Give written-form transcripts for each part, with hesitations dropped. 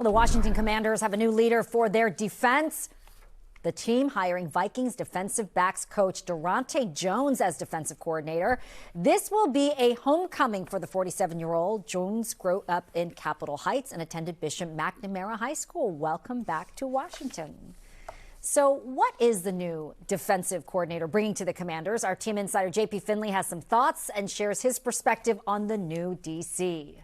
The Washington Commanders have a new leader for their defense. The team hiring Vikings defensive backs coach Daronte Jones as defensive coordinator. This will be a homecoming for the 47-year-old. Jones grew up in Capitol Heights and attended Bishop McNamara High School. Welcome back to Washington. So what is the new defensive coordinator bringing to the Commanders? Our team insider JP Finlay has some thoughts and shares his perspective on the new DC.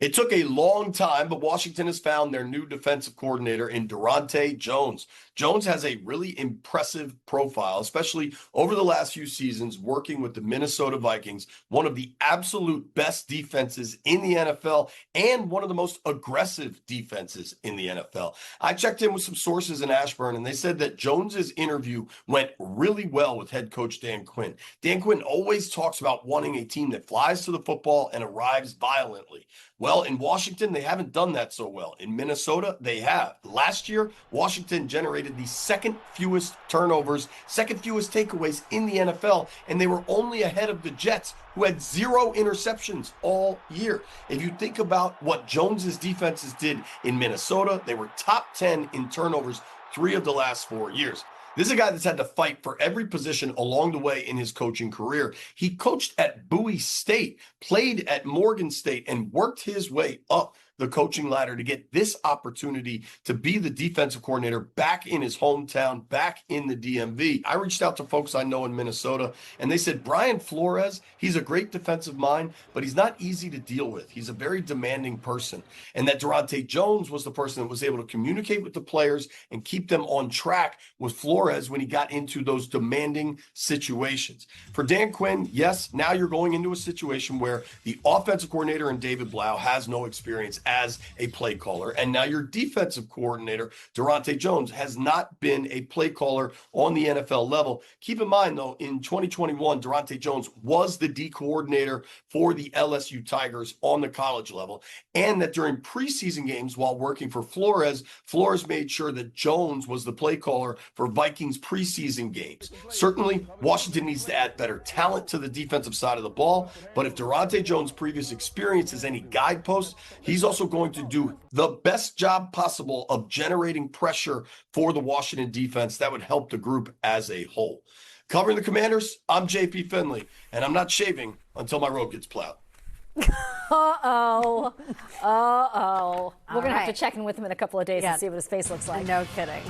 It took a long time, but Washington has found their new defensive coordinator in Daronte Jones. Jones has a really impressive profile, especially over the last few seasons working with the Minnesota Vikings, one of the absolute best defenses in the NFL and one of the most aggressive defenses in the NFL. I checked in with some sources in Ashburn, and they said that Jones's interview went really well with head coach Dan Quinn. Dan Quinn always talks about wanting a team that flies to the football and arrives violently. Well, in Washington, they haven't done that so well. In Minnesota, they have. Last year, Washington generated the second fewest turnovers, second fewest takeaways in the NFL, and they were only ahead of the Jets, who had 0 interceptions all year. If you think about what Jones's defenses did in Minnesota, they were top 10 in turnovers 3 of the last 4 years. This is a guy that's had to fight for every position along the way in his coaching career. He coached at Bowie State, played at Morgan State, and worked his way up the coaching ladder to get this opportunity to be the defensive coordinator back in his hometown, back in the DMV. I reached out to folks I know in Minnesota, and they said, Brian Flores, he's a great defensive mind, but he's not easy to deal with. He's a very demanding person. And that Daronte Jones was the person that was able to communicate with the players and keep them on track with Flores when he got into those demanding situations. For Dan Quinn, yes, now you're going into a situation where the offensive coordinator in David Blau has no experience as a play caller. And now your defensive coordinator, Daronte Jones, has not been a play caller on the NFL level. Keep in mind, though, in 2021, Daronte Jones was the D coordinator for the LSU Tigers on the college level. And that during preseason games while working for Flores, Flores made sure that Jones was the play caller for Vikings preseason games. Certainly, Washington needs to add better talent to the defensive side of the ball. But if Daronte Jones' previous experience is any guidepost, he's also going to do the best job possible of generating pressure for the Washington defense that would help the group as a whole. Covering the Commanders, I'm JP Finlay, and I'm not shaving until my road gets plowed. Uh-oh. Uh-oh. We're going to have to check in with him in a couple of days and see what his face looks like. No kidding.